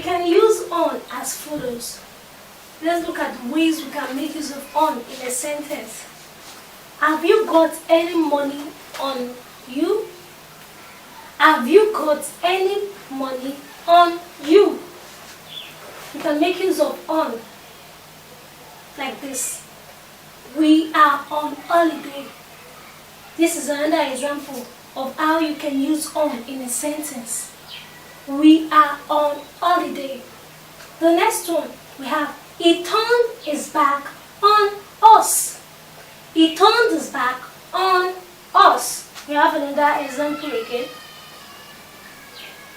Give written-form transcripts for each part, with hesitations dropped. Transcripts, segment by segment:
can use on as follows. Let's look at ways we can make use of on in a sentence. Have you got any money on you? Have you got any money on you? You can make use of on like this. We are on holiday. This is another example of how you can use on in a sentence. We are on holiday. The next one we have, he turned his back on us. He turned his back on us. We have another example again.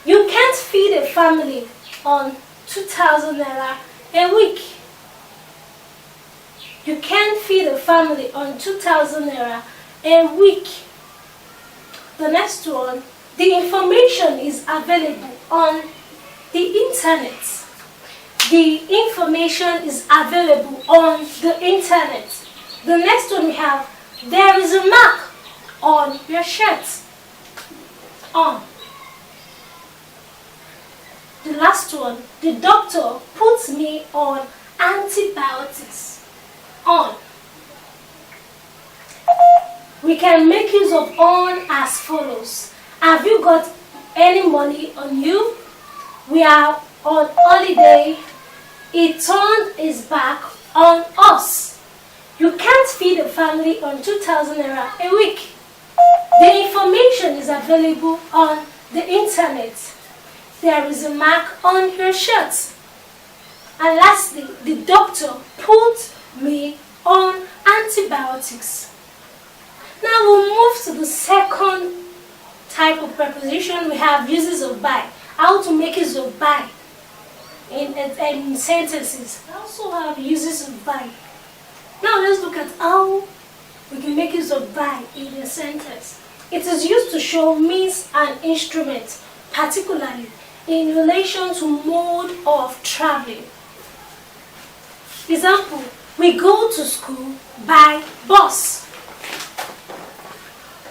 You can't feed a family on 2,000 naira a week. You can't feed a family on 2,000 naira a week. The next one, the information is available on the internet. The information is available on the internet. The next one we have, there is a mark on your shirt. On. The last one, the doctor puts me on antibiotics. On. We can make use of on as follows. Have you got any money on you? We are on holiday. He turned his back on us. You can't feed a family on 2,000 naira a week. The information is available on the internet. There is a mark on your shirt. And lastly, the doctor put me on antibiotics. Now we'll move to the second type of preposition. We have uses of by. How to make use of by in sentences. I also have uses of by. Now let's look at how we can make use of by in a sentence. It is used to show means and instrument, particularly in relation to mode of traveling. Example, we go to school by bus.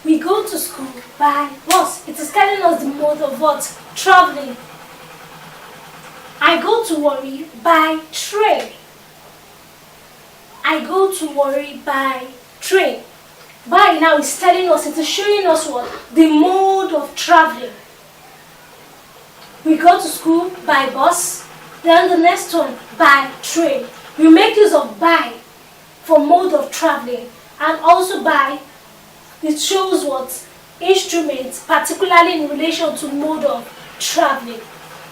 We go to school by bus. It is telling us the mode of what? Traveling. I go to worry by train. I go to worry by train. By now is telling us, it is showing us what? The mode of traveling. We go to school by bus. Then the next one, by train. We make use of by for mode of traveling, and also by, it shows what? Instruments, particularly in relation to mode of traveling.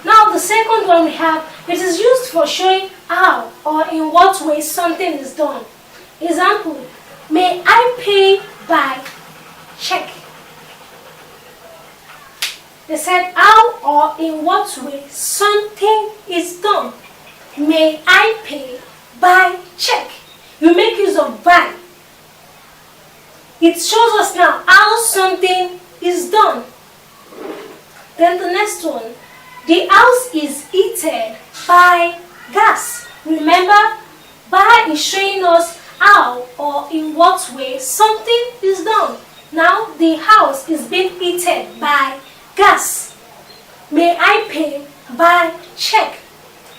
Now the second one we have, it is used for showing how or in what way something is done. Example, may I pay by check? They said how or in what way something is done. May I pay by check? You make use of by. It shows us now how something is done. Then the next one, the house is heated by gas. Remember, by is showing us how or in what way something is done. Now the house is being heated by gas. May I pay by check?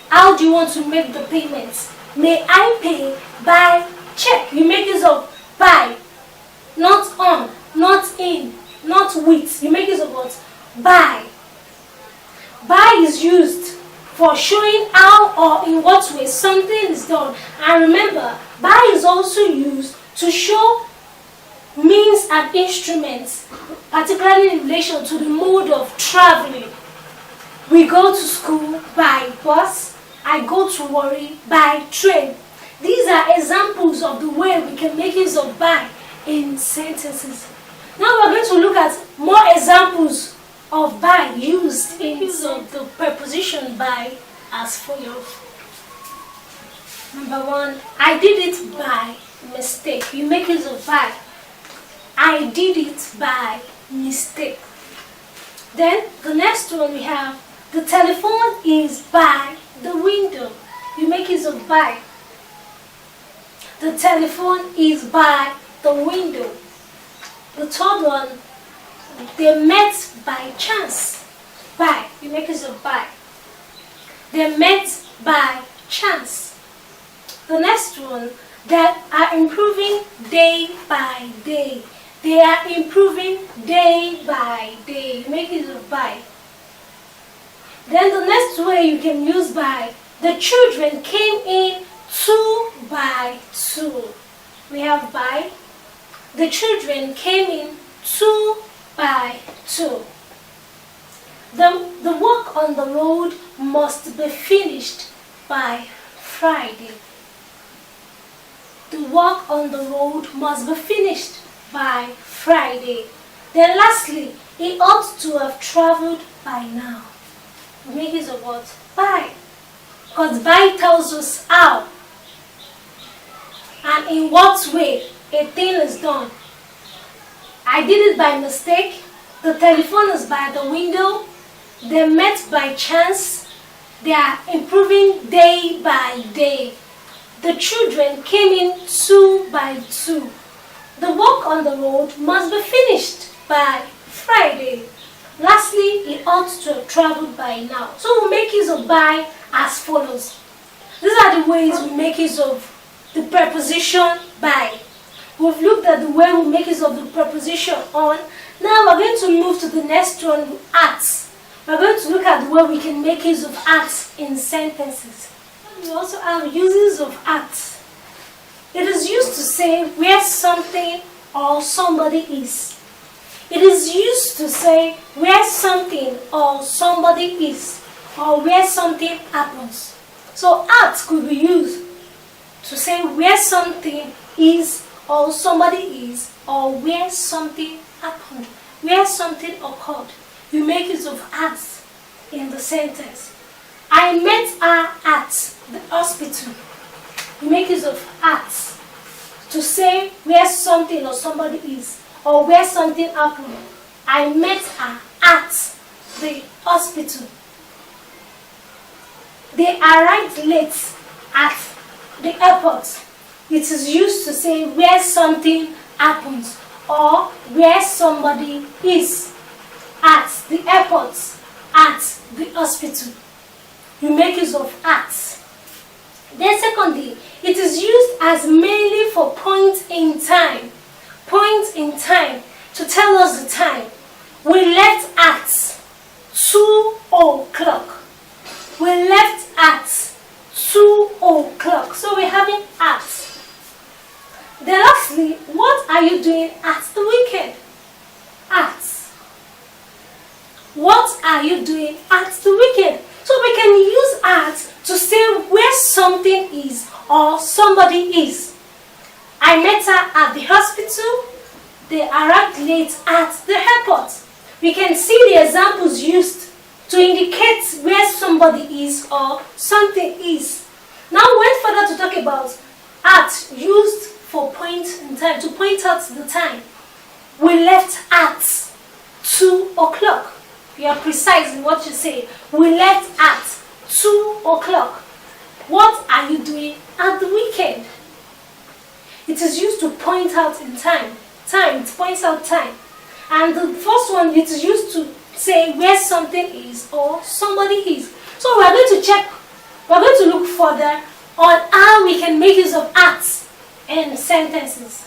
How do you want to make the payments? May I pay by check? You make use of by. Not on, not in, not with. You make use of what? By. By is used for showing how or in what way something is done. And remember, by is also used to show means and instruments, particularly in relation to the mode of traveling. We go to school by bus. I go to worry by train. These are examples of the way we can make use of by in sentences. Now we're going to look at more examples of by used in use of the preposition by as follows. Number one, I did it by mistake. You make use of by. I did it by mistake. Then the next one we have, the telephone is by the window. You make use of by. The telephone is by the window. The third one, they met by chance. By. You make use of by. They met by chance. The next one, that are improving day by day. They are improving day by day. Make use of by. Then the next way you can use by, the children came in 2 by 2. We have by. The children came in 2 by 2. The work on the road must be finished by Friday. The work on the road must be finished by Friday. Then lastly, he ought to have traveled by now. We make use of what? By. Because by tells us how and in what way a thing is done. I did it by mistake. The telephone is by the window. They met by chance. They are improving day by day. The children came in 2 by 2. The work on the road must be finished by Friday. Lastly, he ought to have traveled by now. So we make use of by as follows. These are the ways we make use of the preposition by. We've looked at the way we make use of the preposition on. Now we're going to move to the next one, at. We're going to look at the way we can make use of at in sentences. We also have uses of at. It is used to say where something or somebody is. It is used to say where something or somebody is, or where something happens. So at could be used to say where something is or somebody is, or where something happened, where something occurred. You make use of at in the sentence. I met her at the hospital. You make use of at to say where something or somebody is, or where something happened. I met her at the hospital. They arrived late at the airport. It is used to say where something happens or where somebody is. At the airport, at the hospital. You make use of at. Then secondly, it is used as mainly for point in time. Point in time, to tell us the time. We left at 2 o'clock. We left at 2 o'clock. So we're having at. Then lastly, what are you doing at the weekend? At. What are you doing at the weekend? So we can use at to say where something is or somebody is. I met her at the hospital. They arrived late at the airport. We can see the examples used to indicate where somebody is or something is. Now we went further to talk about at used for point in time, to point out the time. We left at 2 o'clock. You are precise in what you say. We left at 2 o'clock. What are you doing at the weekend? It is used to point out in time. Time, it points out time. And the first one, it is used to say where something is or somebody is. So we are going to check, we are going to look further on how we can make use of at in sentences.